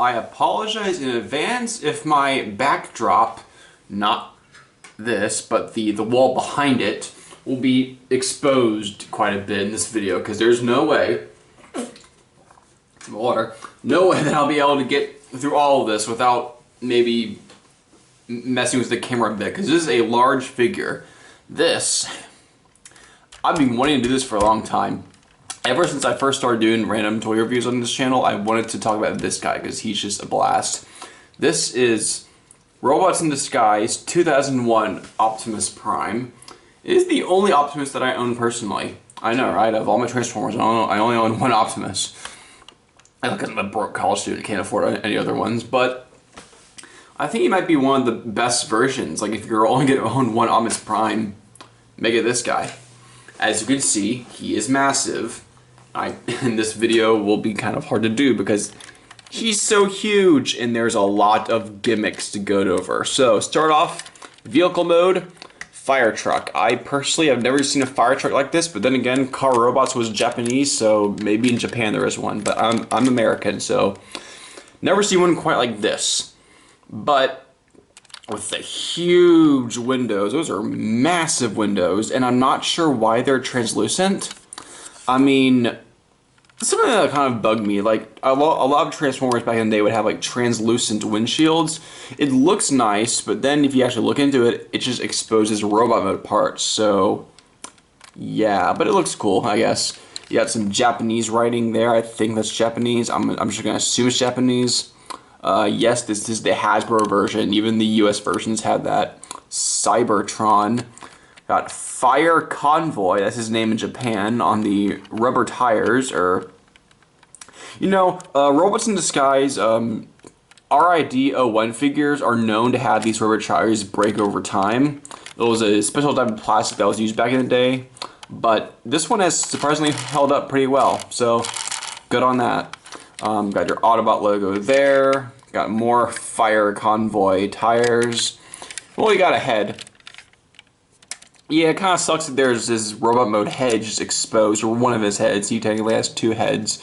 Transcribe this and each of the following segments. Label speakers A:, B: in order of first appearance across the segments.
A: I apologize in advance if my backdrop, not this, but the wall behind it, will be exposed quite a bit in this video, because there's no way, some water, no way that I'll be able to get through all of this without maybe messing with the camera a bit, because this is a large figure. This, I've been wanting to do this for a long time. Ever since I first started doing random toy reviews on this channel, I wanted to talk about this guy because he's just a blast. This is Robots in Disguise 2001 Optimus Prime. It is the only Optimus that I own personally. I know, right? Of all my Transformers, I only own one Optimus. Because I'm a broke college student, can't afford any other ones, but I think he might be one of the best versions. Like, if you're only going to own one Optimus Prime, make it this guy. As you can see, he is massive. And this video will be kind of hard to do because he's so huge and there's a lot of gimmicks to go over. So, start off, vehicle mode, fire truck. I personally have never seen a fire truck like this, but then again, Car Robots was Japanese, so maybe in Japan there is one, but I'm American, so never seen one quite like this. But with the huge windows, those are massive windows, and I'm not sure why they're translucent. I mean, something that kind of bugged me, like a lot of Transformers back in the day would have like translucent windshields. It looks nice, but then if you actually look into it, it just exposes robot mode parts. So yeah, but it looks cool, I guess. You got some Japanese writing there. I think that's Japanese. I'm just gonna assume it's Japanese. Yes, this is the Hasbro version. Even the US versions had that. Cybertron. Got Fire Convoy, that's his name in Japan, on the rubber tires, or, you know, Robots in Disguise, RID-01 figures are known to have these rubber tires break over time. It was a special type of plastic that was used back in the day, but this one has surprisingly held up pretty well, so good on that. Got your Autobot logo there, got more Fire Convoy tires. Well, you got a head. Yeah, it kind of sucks that there's this robot mode head just exposed, or one of his heads. He technically has two heads.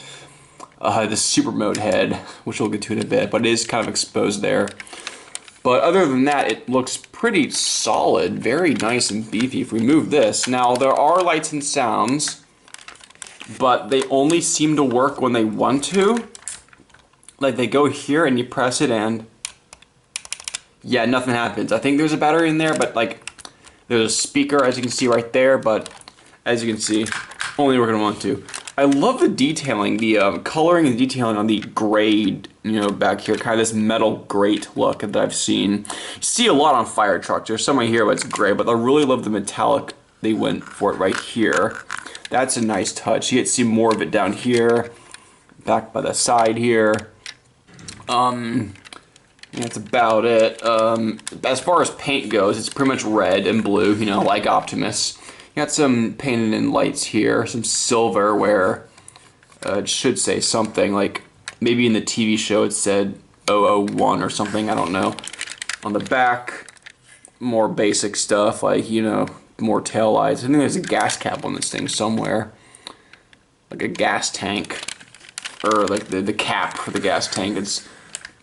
A: The super mode head, which we'll get to in a bit, but it is kind of exposed there. But other than that, it looks pretty solid, very nice and beefy. If we move this, now there are lights and sounds, but they only seem to work when they want to. Like, they go here and you press it and yeah, nothing happens. I think there's a battery in there, but like, there's a speaker, as you can see right there, but as you can see, only we're going to want to. I love the detailing, the coloring and detailing on the grade, you know, back here, kind of this metal grate look that I've seen. You see a lot on fire trucks. There's some right here, but it's gray, but I really love the metallic. They went for it right here. That's a nice touch. You get to see more of it down here, back by the side here. That's about it. As far as paint goes, it's pretty much red and blue, you know, like Optimus. You got some painted in lights here, some silver where it should say something, like maybe in the TV show it said 001 or something, I don't know. On the back, more basic stuff, like, you know, more tail lights. I think there's a gas cap on this thing somewhere. Like a gas tank, or like the cap for the gas tank. It's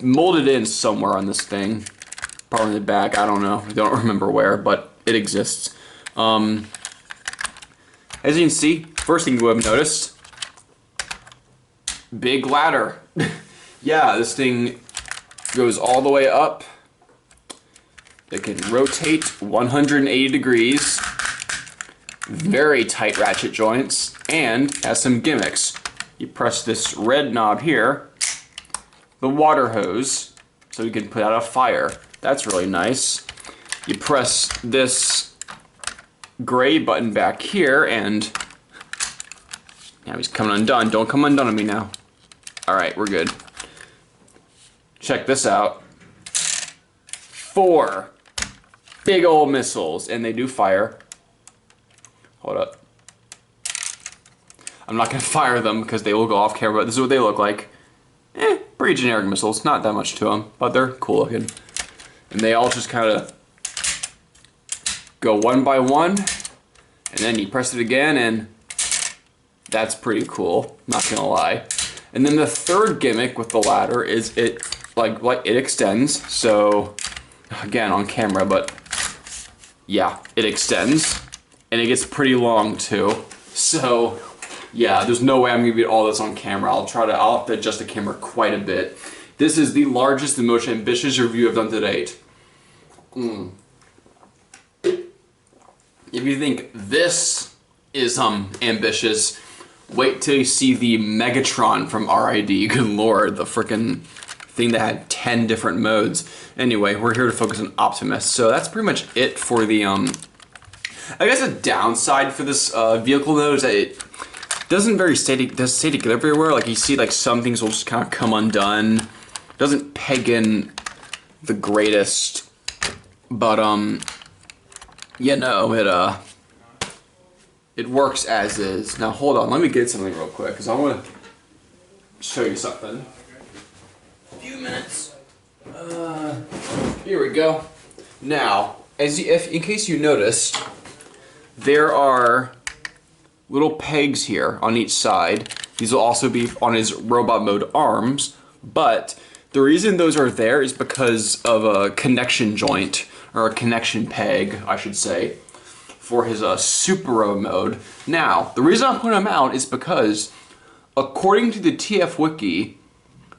A: molded in somewhere on this thing, probably in the back, I don't know, I don't remember where, but it exists. As you can see, first thing you have noticed, big ladder. Yeah, this thing goes all the way up. It can rotate 180 degrees, very tight ratchet joints, and has some gimmicks. You press this red knob here, the water hose, so you can put out a fire. That's really nice. You press this gray button back here, and now he's coming undone. Don't come undone on me now. Alright, we're good. Check this out. 4 big old missiles, and they do fire. Hold up. I'm not gonna fire them because they will go off camera, but this is what they look like. Pretty generic missiles, not that much to them, but they're cool looking. And they all just kind of go one by one, and then you press it again, and that's pretty cool, not gonna lie. And then the third gimmick with the ladder is it it extends. So again on camera, but yeah, it extends and it gets pretty long too. So yeah, there's no way I'm gonna get all this on camera. I'll have to adjust the camera quite a bit. This is the largest and most ambitious review I've done to date. If you think this is ambitious, wait till you see the Megatron from RID. Good lord, the frickin' thing that had 10 different modes. Anyway, we're here to focus on Optimus. So that's pretty much it for the I guess a downside for this vehicle though is that it doesn't stay together everywhere. Like you see, like some things will just kind of come undone. Doesn't peg in the greatest, but you know, it works as is. Now hold on, let me get something real quick because I want to show you something. A few minutes. Here we go. Now, in case you noticed, there are little pegs here on each side. These will also be on his robot mode arms, but the reason those are there is because of a connection joint, or a connection peg, I should say, for his Super Robot mode. Now, the reason I'm putting them out is because, according to the TF Wiki,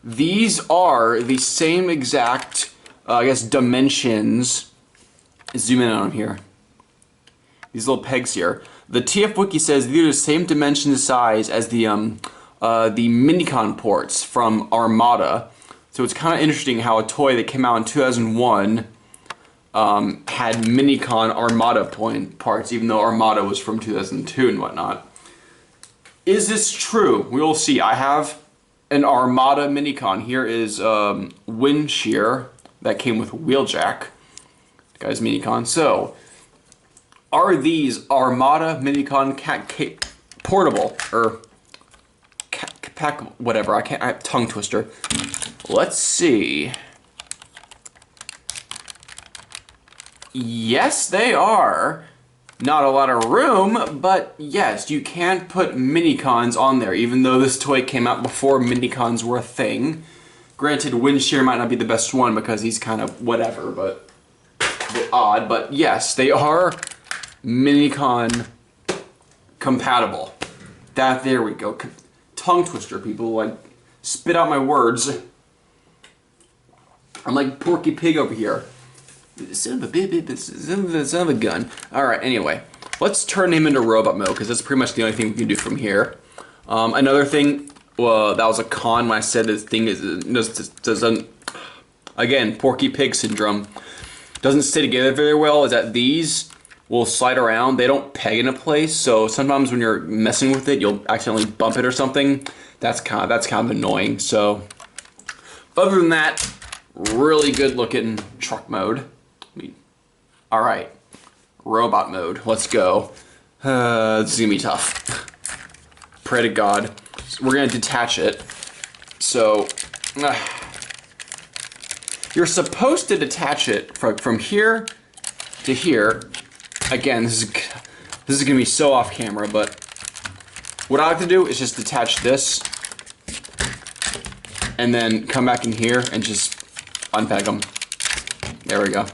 A: these are the same exact, I guess, dimensions. Zoom in on them here. These little pegs here. The TF Wiki says these are the same dimensions and size as the Minicon ports from Armada. So it's kind of interesting how a toy that came out in 2001 had Minicon Armada parts, even though Armada was from 2002 and whatnot. Is this true? We will see. I have an Armada Minicon. Here is wind shear that came with Wheeljack. Guy's Minicon. So, are these Armada Minicon portable or pack whatever? I tongue twister. Let's see. Yes, they are. Not a lot of room, but yes, you can put Minicons on there, even though this toy came out before Minicons were a thing. Granted, wind shear might not be the best one because he's kind of whatever, but a bit odd. But yes, they are Minicon compatible. There we go. Tongue twister, people. Like, spit out my words. I'm like Porky Pig over here. Son of a gun. Alright, anyway. Let's turn him into robot mode, because that's pretty much the only thing we can do from here. Another thing, well, that was a con when I said this thing doesn't, again, Porky Pig syndrome, doesn't stay together very well, is that these will slide around. They don't peg into place, so sometimes when you're messing with it, you'll accidentally bump it or something. That's kind of annoying. So, other than that, really good looking truck mode. Alright, robot mode, let's go. This is gonna be tough. Pray to God. We're gonna detach it. So, you're supposed to detach it from here to here. Again, this is gonna be so off camera, but what I like to do is just detach this and then come back in here and just unpeg them. There we go.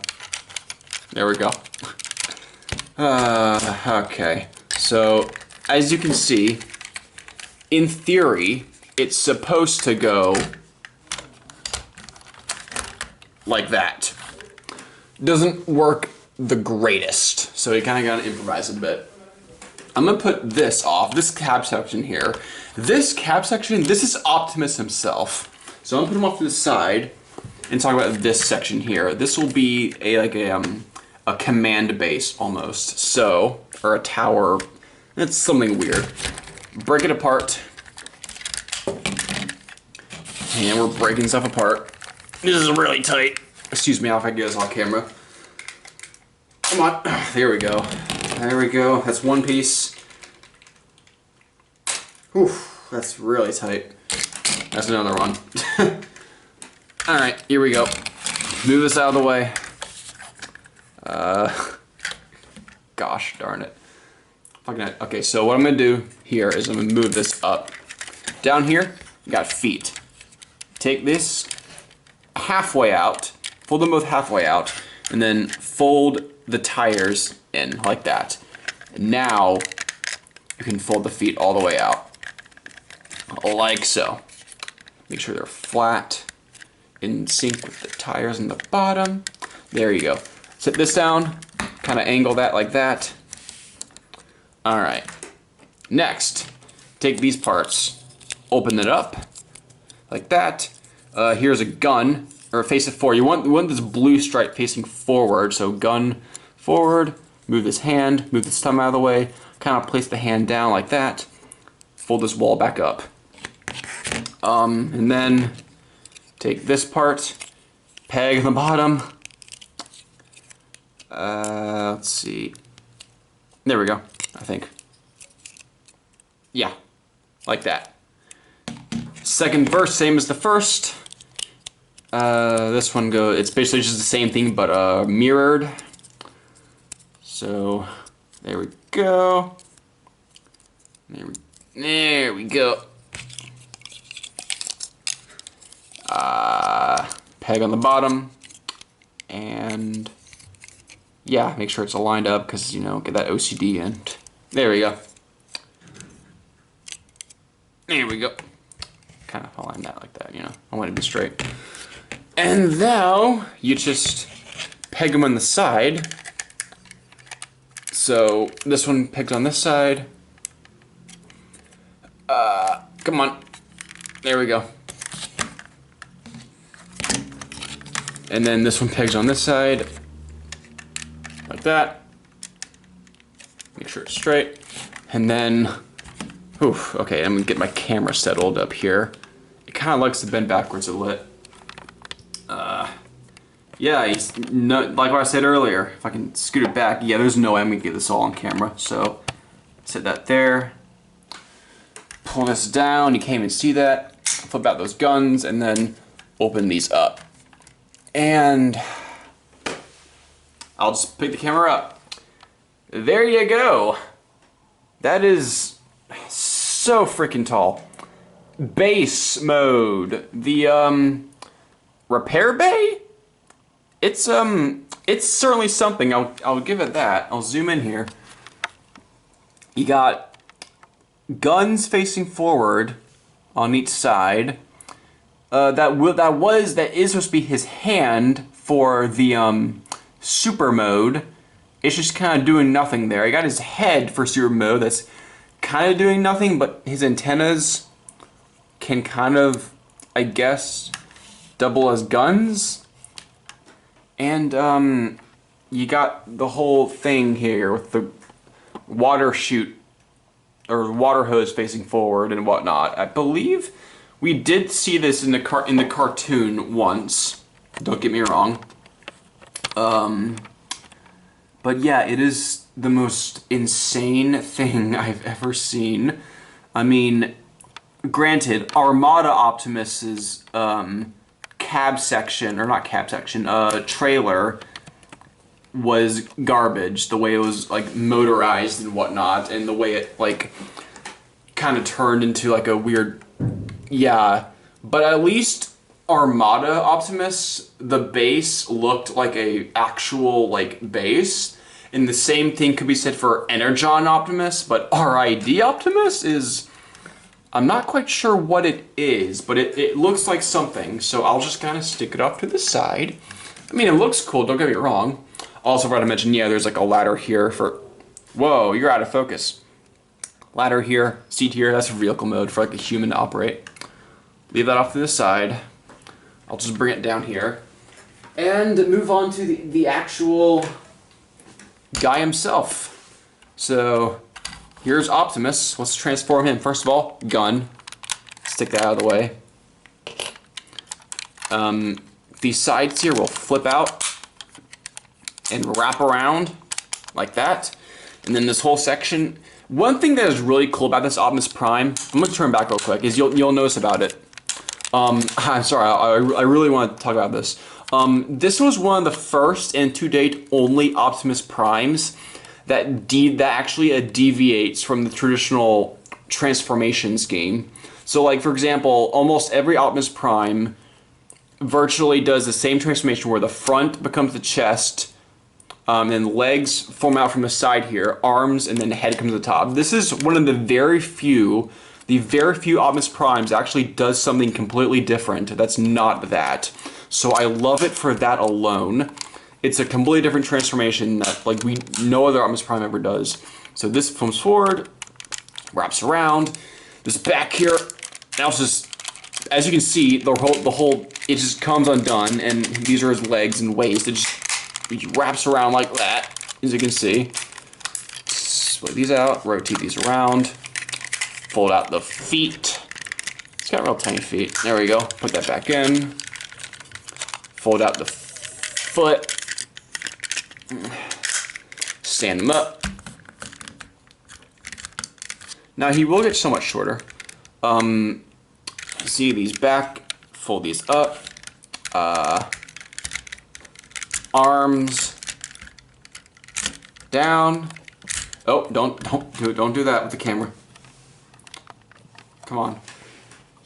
A: There we go. Okay. So, as you can see, in theory, it's supposed to go like that. Doesn't work the greatest, so you kind of gotta improvise a bit. I'm gonna put this off, this cab section here. This cab section, this is Optimus himself. So I'm gonna put him off to the side and talk about this section here. This will be a command base almost, so, or a tower. It's something weird. Break it apart. And we're breaking stuff apart. This is really tight. Excuse me if I get this on camera. Come on. There we go. There we go. That's one piece. Whew, that's really tight. That's another one. Alright, here we go. Move this out of the way. Gosh darn it. Okay, so what I'm gonna do here is I'm gonna move this up. Down here, You got feet. Take this halfway out, fold them both halfway out, and then fold the tires in like that. And now you can fold the feet all the way out, like so. Make sure they're flat, in sync with the tires in the bottom. There you go. Sit this down, kind of angle that like that. All right. Next, take these parts, open it up like that. Here's a gun, or face it forward. You want this blue stripe facing forward, so gun forward, move this hand, move this thumb out of the way, kind of place the hand down like that, fold this wall back up. And then take this part, peg on the bottom. Let's see. There we go, I think. Yeah, like that. Second verse, same as the first. This one it's basically just the same thing, but mirrored. So, there we go. There we go. Peg on the bottom, and yeah, make sure it's aligned up because, you know, get that OCD in. There we go. There we go. Kind of align that like that, you know. I want it to be straight. And now you just peg them on the side. So this one pegs on this side. Come on. There we go. And then this one pegs on this side, like that. Make sure it's straight. And then, oof, okay, I'm gonna get my camera settled up here. It kind of likes to bend backwards a little. Yeah, like what I said earlier, if I can scoot it back, yeah, there's no way I'm gonna get this all on camera. So, set that there. Pull this down, you can't even see that. Flip out those guns, and then open these up. And I'll just pick the camera up. There you go. That is so freaking tall. Base mode. The repair bay? It's certainly something. I'll give it that. I'll zoom in here. You got guns facing forward on each side. That is supposed to be his hand for the super mode. It's just kind of doing nothing there. He got his head for super mode that's kind of doing nothing, but his antennas can kind of, I guess, double as guns. And you got the whole thing here with the water chute or water hose facing forward and whatnot. I believe we did see this in the cartoon once. Don't get me wrong. But yeah, it is the most insane thing I've ever seen. I mean, granted, Armada Optimus's cab section, or not cab section, trailer was garbage. The way it was like motorized and whatnot, and the way it like kind of turned into like a weird. Yeah, but at least Armada Optimus, the base looked like a actual like base, and the same thing could be said for Energon Optimus, but RID Optimus is, I'm not quite sure what it is, but it looks like something, so I'll just kind of stick it off to the side. I mean, it looks cool, don't get me wrong. Also forgot to mention, yeah, there's like a ladder here for, whoa, you're out of focus. Ladder here, seat here, that's vehicle mode for like a human to operate. Leave that off to the side. I'll just bring it down here. And move on to the actual guy himself. So, here's Optimus. Let's transform him. First of all, gun. Stick that out of the way. These sides here will flip out and wrap around like that. And then this whole section. One thing that is really cool about this Optimus Prime, I'm going to turn back real quick, is you'll notice about it. I'm sorry, I really want to talk about this. This was one of the first and to date only Optimus Primes that actually deviates from the traditional transformation scheme. So like, for example, almost every Optimus Prime virtually does the same transformation where the front becomes the chest, then legs form out from the side here, arms, and then the head comes to the top. This is one of the very few Optimus Primes actually does something completely different that's not that. So I love it for that alone. It's a completely different transformation that like no other Optimus Prime ever does. So this comes forward, wraps around, this back here, now it's just, as you can see, the whole, it just comes undone, and these are his legs and waist. It just wraps around like that, as you can see. Split these out, rotate these around, fold out the feet. It's got real tiny feet. There we go. Put that back in. Fold out the foot. Stand him up. Now he will get so much shorter. See these back, fold these up, arms down. Oh, don't do that with the camera. Come on.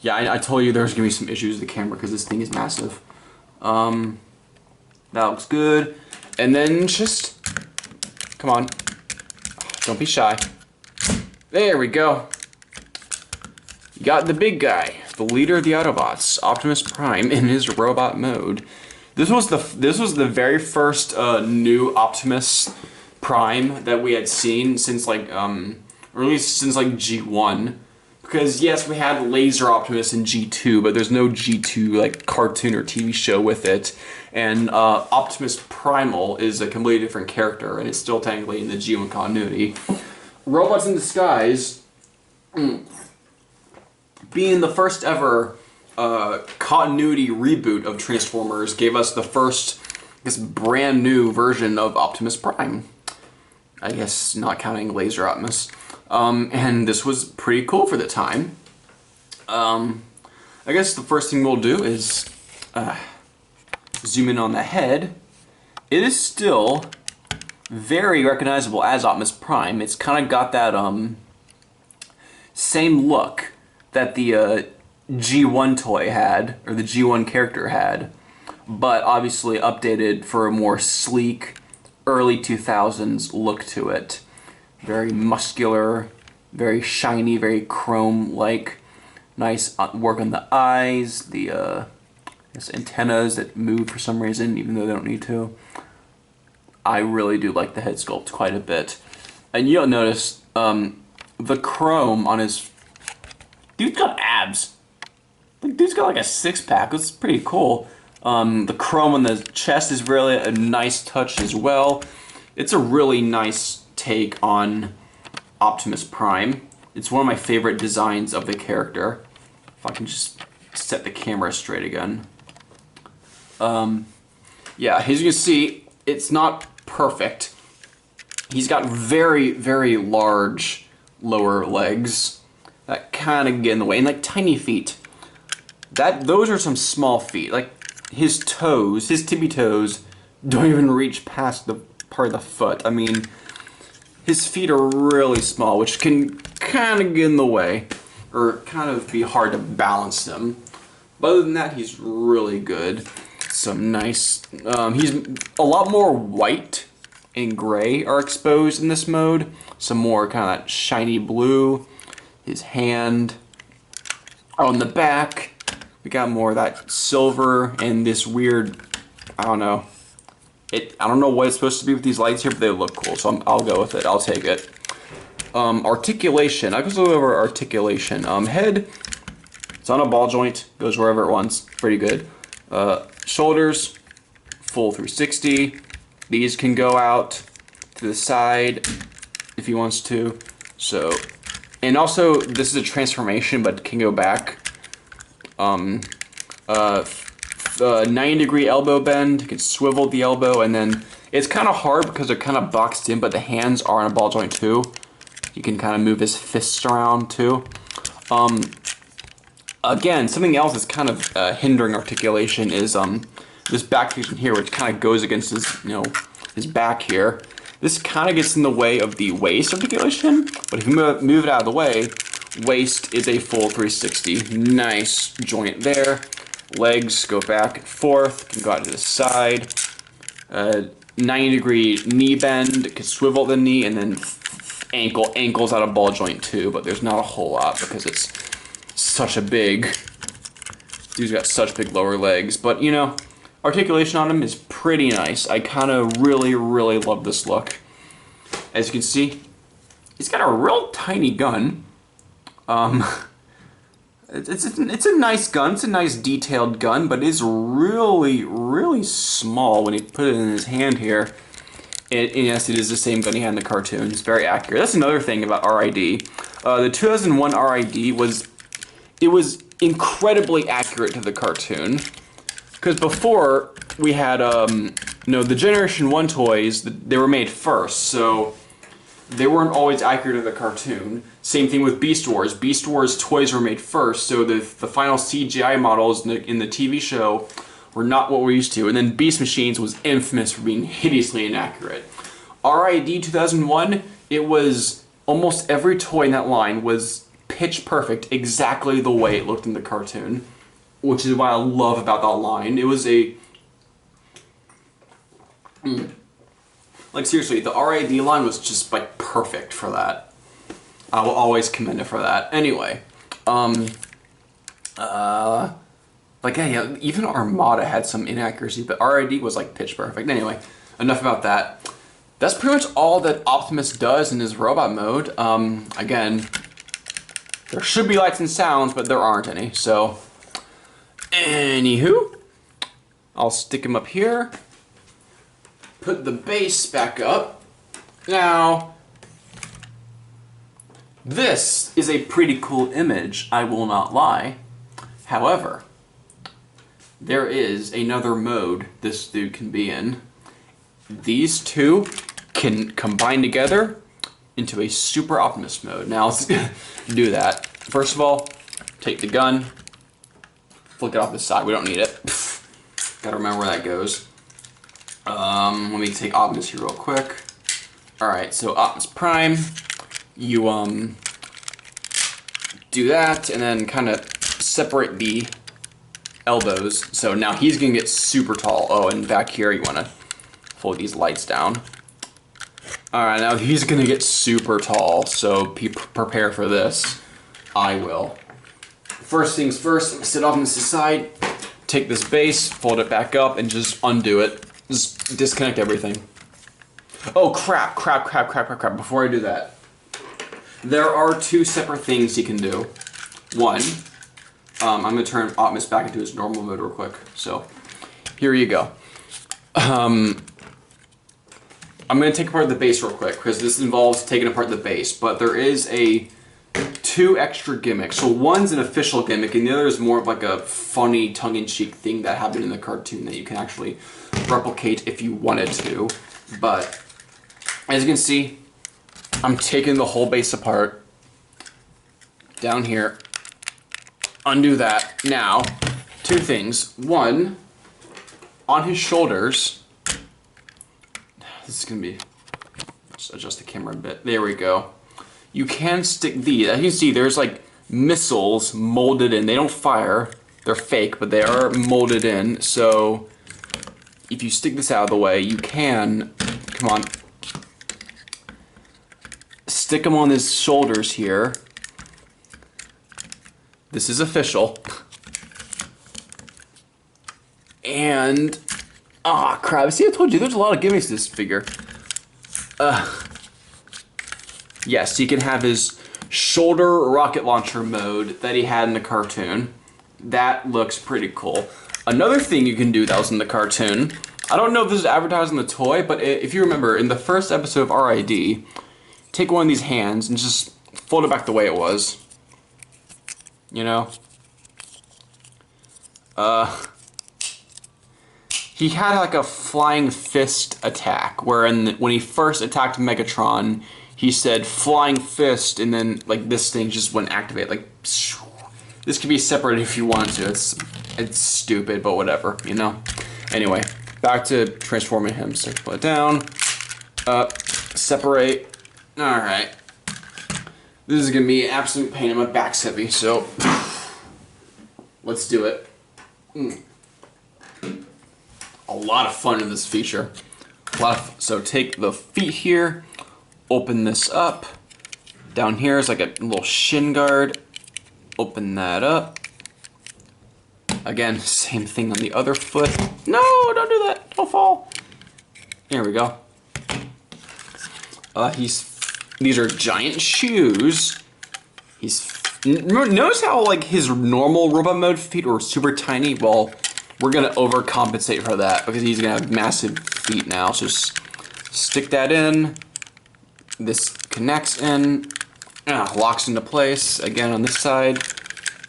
A: Yeah, I told you there's gonna be some issues with the camera because this thing is massive. That looks good. And then just, come on, don't be shy. There we go. You got the big guy, the leader of the Autobots, Optimus Prime, in his robot mode. This was the very first new Optimus Prime that we had seen since like or at least since like G1. Because yes, we had Laser Optimus in G2, but there's no G2 like cartoon or TV show with it. And Optimus Primal is a completely different character, and it's still technically in the G1 continuity. Robots in Disguise, being the first ever continuity reboot of Transformers, gave us the first, I guess, brand new version of Optimus Prime. I guess not counting Laser Optimus. And this was pretty cool for the time. I guess the first thing we'll do is zoom in on the head. It is still very recognizable as Optimus Prime. It's kind of got that same look that the G1 toy had, or the G1 character had, but obviously updated for a more sleek, early 2000s look to it. Very muscular, very shiny, very chrome-like. Nice work on the eyes, the I guess antennas that move for some reason, even though they don't need to. I really do like the head sculpt quite a bit. And you'll notice the chrome on his... Dude's got abs. Dude's got like a six-pack. It's pretty cool. The chrome on the chest is really a nice touch as well. It's a really nice take on Optimus Prime. It's one of my favorite designs of the character. If I can just set the camera straight again. Yeah, as you can see, it's not perfect. He's got very, very large lower legs that kind of get in the way, and like tiny feet. Those are some small feet. Like his toes, his tippy toes, don't even reach past the part of the foot. I mean, his feet are really small, which can kind of get in the way, or kind of be hard to balance them. But other than that, he's really good. Some nice, he's a lot more white and gray are exposed in this mode. Some more kind of that shiny blue. His hand. On the back, we got more of that silver and this weird, I don't know. I don't know what it's supposed to be with these lights here, but they look cool, so I'll go with it. I'll take it. Articulation. I go over articulation. Head, it's on a ball joint, goes wherever it wants. Pretty good. Shoulders, full 360. These can go out to the side if he wants to. So, and also this is a transformation, but it can go back. 90-degree elbow bend. You can swivel the elbow, and then it's kind of hard because they're kind of boxed in, but the hands are on a ball joint too. You can kind of move his fists around too. Again, something else that's kind of hindering articulation is this back fusion here, which kind of goes against his, his back here. This kind of gets in the way of the waist articulation, but if you move it out of the way, Waist is a full 360. Nice joint there. Legs go back and forth, can go out to the side. 90-degree knee bend, can swivel the knee, and then ankles out of ball joint too, but there's not a whole lot because it's such a big, dude's got such big lower legs. But you know, articulation on him is pretty nice. I kind of really love this look. As you can see, he's got a real tiny gun. It's a nice gun. It's a nice detailed gun, but it's really small when you put it in his hand here. And yes, it is the same gun he had in the cartoon. It's very accurate. That's another thing about RID. The 2001 RID was incredibly accurate to the cartoon. Because before we had the Generation 1 toys, they were made first, so they weren't always accurate to the cartoon. Same thing with Beast Wars. Beast Wars toys were made first, so the final CGI models in the TV show were not what we're used to. And then Beast Machines was infamous for being hideously inaccurate. RID 2001, it was almost every toy in that line was pitch perfect, exactly the way it looked in the cartoon, which is what I love about that line. It was like seriously, the RID line was just like perfect for that. I will always commend it for that. Anyway, like yeah, even Armada had some inaccuracies, but RID was like pitch perfect. Anyway, enough about that. That's pretty much all that Optimus does in his robot mode. Again, there should be lights and sounds, but there aren't any. So, anywho, I'll stick him up here. Put the base back up. Now, this is a pretty cool image, I will not lie. However, there is another mode this dude can be in. These two can combine together into a Super Optimus mode. Now, let's do that. First of all, take the gun, flick it off the side. We don't need it. Gotta remember where that goes. Let me take Optimus here real quick. Alright, so Optimus Prime, you do that and then kind of separate the elbows. So now he's gonna get super tall. Oh, and back here you wanna fold these lights down. Alright, now he's gonna get super tall, so prepare for this. I will. First things first, sit off on this side, take this base, fold it back up, and just undo it. Just disconnect everything. Oh crap, before I do that. There are two separate things you can do. One, I'm gonna turn Optimus back into his normal mode real quick. So, here you go. I'm gonna take apart the base real quick, because this involves taking apart the base, but there is two extra gimmicks. So one's an official gimmick, and the other is more of like a funny, tongue-in-cheek thing that happened in the cartoon that you can actually replicate if you wanted to. But as you can see, I'm taking the whole base apart. Down here. Undo that. Now, two things. One, on his shoulders. This is gonna be, just adjust the camera a bit. There we go. You can stick these. As you can see, there's like missiles molded in. They don't fire. They're fake, but they are molded in. So if you stick this out of the way, you can, come on, stick them on his shoulders here. This is official. And, ah, crap. See, I told you, there's a lot of gimmicks to this figure. Yes, he can have his shoulder rocket launcher mode that he had in the cartoon. That looks pretty cool. Another thing you can do that was in the cartoon, I don't know if this is advertised in the toy, but if you remember, in the first episode of RID, take one of these hands and just fold it back the way it was. You know? He had like a flying fist attack, where when he first attacked Megatron, he said flying fist, and then like this thing just wouldn't activate. Like, this could be separated if you want to. It's stupid, but whatever, you know? Anyway, back to transforming him. So put it down, separate. Alright. This is gonna be an absolute pain in my back's heavy, so let's do it. A lot of fun in this feature. So take the feet here, open this up. Down here is like a little shin guard. Open that up. Again, same thing on the other foot. No, don't do that. Don't fall. Here we go. These are giant shoes. Notice how like his normal robot mode feet were super tiny? Well, we're gonna overcompensate for that because he's gonna have massive feet now. So just stick that in. This connects in, locks into place. Again on this side,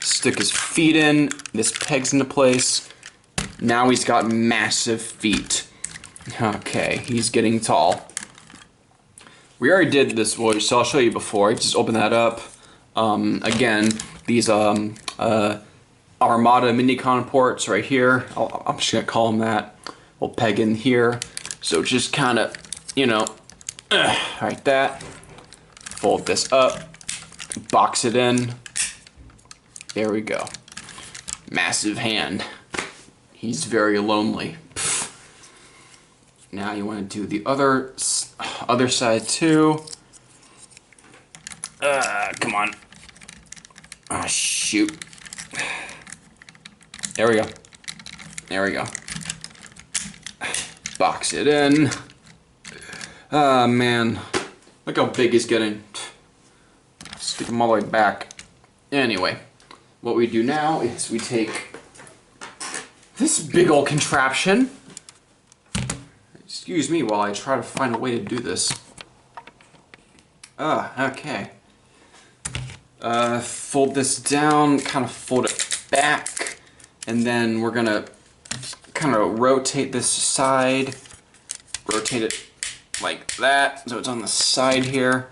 A: stick his feet in. This pegs into place. Now he's got massive feet. Okay, he's getting tall. We already did this voice, so I'll show you before. Just open that up. Again, these Armada Minicon ports right here. I'm just gonna call them that. We'll peg in here. So just kind of, you know, like that. Fold this up. Box it in. There we go. Massive hand. He's very lonely. Now you want to do the other side too. Come on. Ah, shoot. There we go. There we go. Box it in. Ah, man. Look how big he's getting. Stick him all the way back. Anyway, what we do now is we take this big old contraption. Excuse me while I try to find a way to do this. Okay. Fold this down, kind of fold it back, and then we're gonna kind of rotate this side. Rotate it like that, so it's on the side here.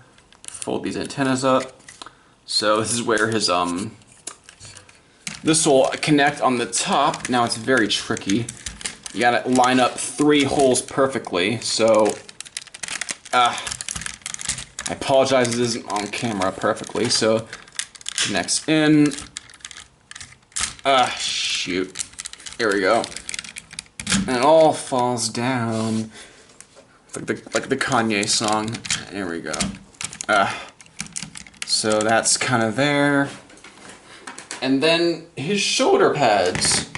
A: Fold these antennas up. So this is where his, this will connect on the top. Now it's very tricky. You gotta line up 3 holes perfectly, so, I apologize this isn't on camera perfectly, so, connects in, shoot, here we go, and it all falls down, like the Kanye song, here we go, so that's kind of there, and then his shoulder pads.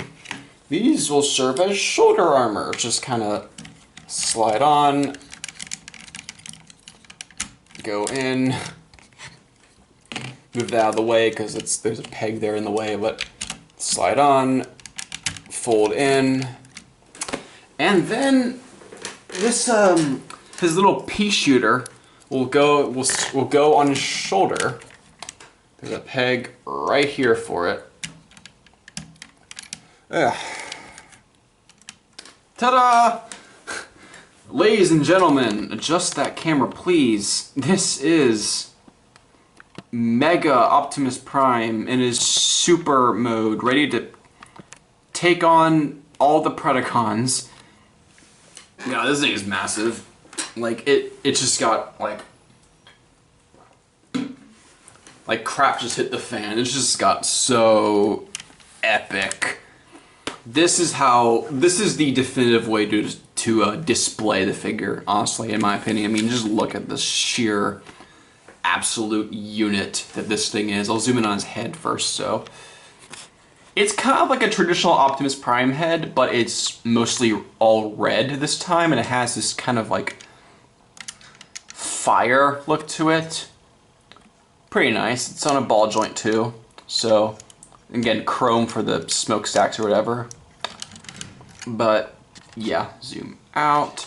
A: These will serve as shoulder armor. Just kind of slide on, go in, move that out of the way because there's a peg there in the way, but slide on, fold in, and then this his little pea shooter will go on his shoulder. There's a peg right here for it. Ta-da! Ladies and gentlemen, adjust that camera please. This is Mega Optimus Prime in his super mode, ready to take on all the Predacons. Yeah, this thing is massive. Like, it just got, like crap just hit the fan. It's just got so epic. This is the definitive way to display the figure, honestly, in my opinion. I mean, just look at the sheer absolute unit that this thing is. I'll zoom in on his head first, so. It's kind of like a traditional Optimus Prime head, but it's mostly all red this time, and it has this kind of like fire look to it. Pretty nice. It's on a ball joint too, so. Again, chrome for the smokestacks or whatever. But, yeah, zoom out.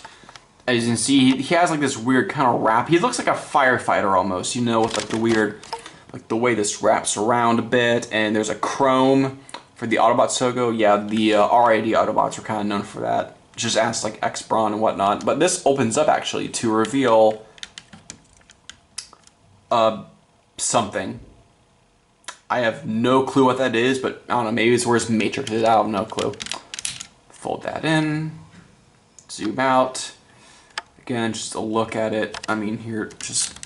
A: As you can see, he has like this weird kind of wrap. He looks like a firefighter almost, you know, with like the weird, like the way this wraps around a bit. And there's a chrome for the Autobots logo. Yeah, the RID Autobots are kind of known for that. Just ask like X-Brawn and whatnot. But this opens up actually to reveal something. I have no clue what that is, but I don't know, maybe it's where his Matrix is, I have no clue. Fold that in, zoom out. Again, just a look at it. I mean, here, just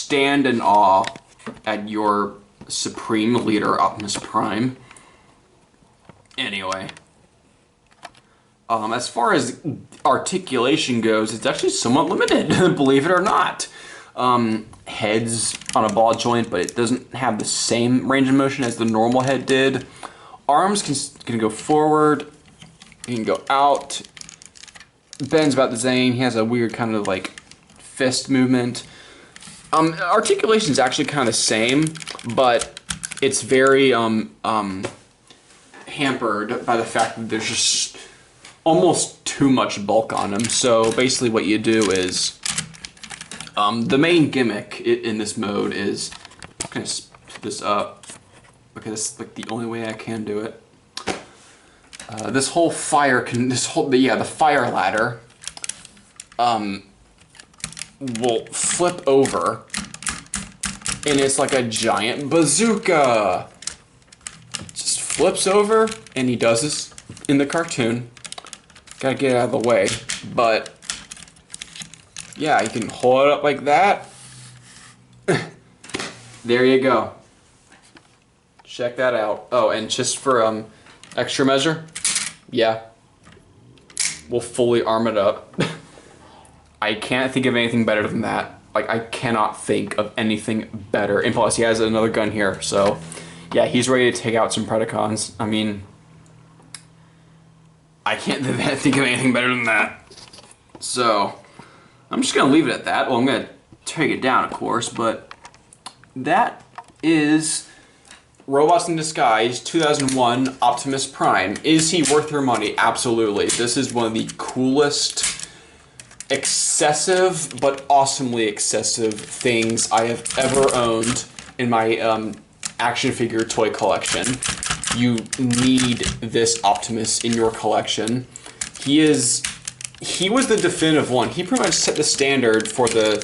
A: stand in awe at your supreme leader, Optimus Prime. Anyway. As far as articulation goes, it's actually somewhat limited, believe it or not. Head's on a ball joint, but it doesn't have the same range of motion as the normal head did. Arms can go forward, he can go out. Bend's about the same. He has a weird kind of like fist movement. Articulation is actually kind of the same, but it's very hampered by the fact that there's just almost too much bulk on him. So basically what you do is, the main gimmick in this mode is, I'm gonna put this up. Okay, this is like the only way I can do it. The fire ladder, will flip over, and it's like a giant bazooka. Just flips over, and he does this in the cartoon. Gotta get out of the way, but yeah, you can hold it up like that. There you go. Check that out. Oh, and just for extra measure, yeah, we'll fully arm it up. I can't think of anything better than that. Like, I cannot think of anything better. And plus, he has another gun here, so yeah, he's ready to take out some Predacons. I mean, I can't think of anything better than that. So, I'm just gonna leave it at that. Well, I'm gonna take it down, of course, but that is Robots in Disguise 2001 Optimus Prime. Is he worth your money? Absolutely. This is one of the coolest, excessive, but awesomely excessive things I have ever owned in my action figure toy collection. You need this Optimus in your collection. He was the definitive one. He pretty much set the standard for the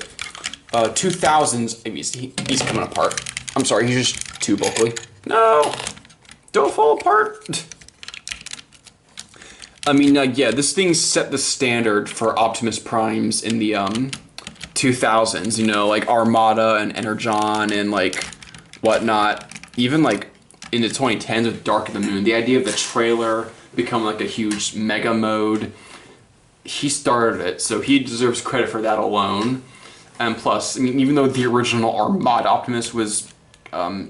A: 2000s. I mean, he's coming apart. I'm sorry, he's just too bulky. No, don't fall apart. I mean, yeah, this thing set the standard for Optimus Primes in the 2000s. You know, like Armada and Energon and like whatnot. Even like in the 2010s with Dark of the Moon, the idea of the trailer becoming like a huge mega mode. He started it, so he deserves credit for that alone. And plus, I mean, even though the original Armada Optimus was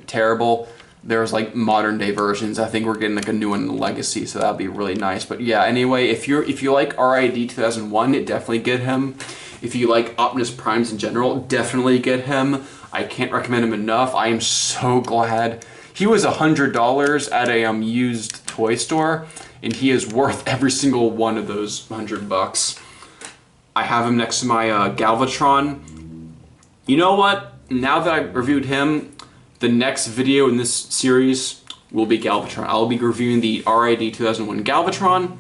A: terrible, there's like modern day versions. I think we're getting like a new one in the Legacy, so that'll be really nice. But yeah, anyway, if you like RID 2001, definitely get him. If you like Optimus Primes in general, definitely get him. I can't recommend him enough. I am so glad. He was $100 at a used toy store, and he is worth every single one of those $100. I have him next to my Galvatron. You know what? Now that I've reviewed him, the next video in this series will be Galvatron. I'll be reviewing the RID 2001 Galvatron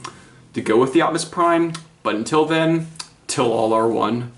A: to go with the Optimus Prime. But until then, till all are one.